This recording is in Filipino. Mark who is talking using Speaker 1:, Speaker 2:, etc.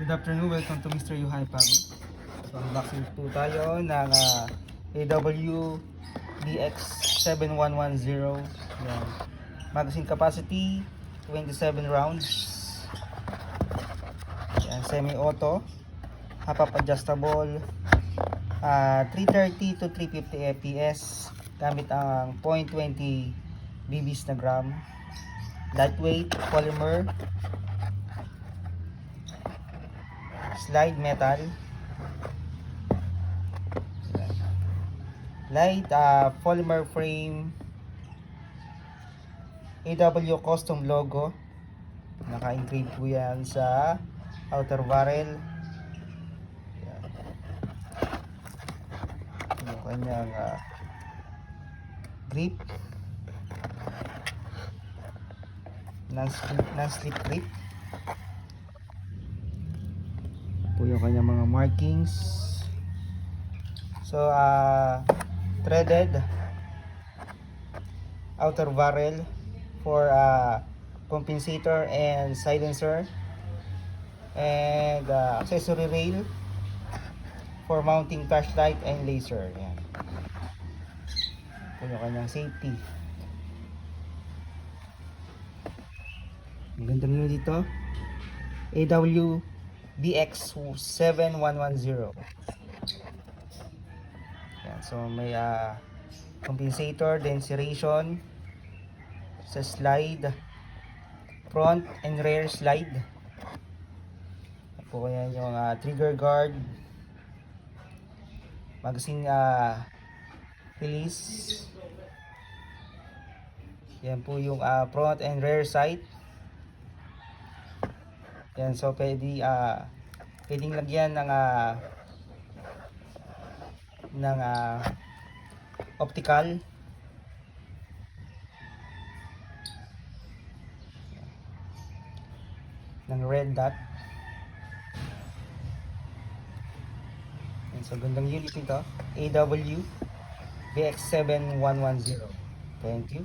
Speaker 1: Good afternoon, welcome to Mr. Yuhai Pag. So unboxing po tayo ng AW BX7110. Yan. Magazine capacity 27 rounds. Yan, semi-auto, half-up adjustable, 330 to 350 fps gamit ang 0.20 bbs na gram. Lightweight polymer, slide metal, light polymer frame, AW custom logo, naka-engrave po yan sa outer barrel. Yan. Yung kanyang grip, non-slip grip po yung kanyang mga markings. So threaded outer barrel for compensator and silencer, and accessory rail for mounting flashlight and laser. Yan po yung kanyang safety. Ang ganda nyo dito, AW BX7110. Yan, so may compensator, then serration sa slide, front and rear slide. Po yan yung trigger guard, magazine release. Yan po yung front and rear sight. Yan, so pwedeng lagyan ng optical. Ng red dot. Yan, so gandang unit ito, AW BX7110. Thank you.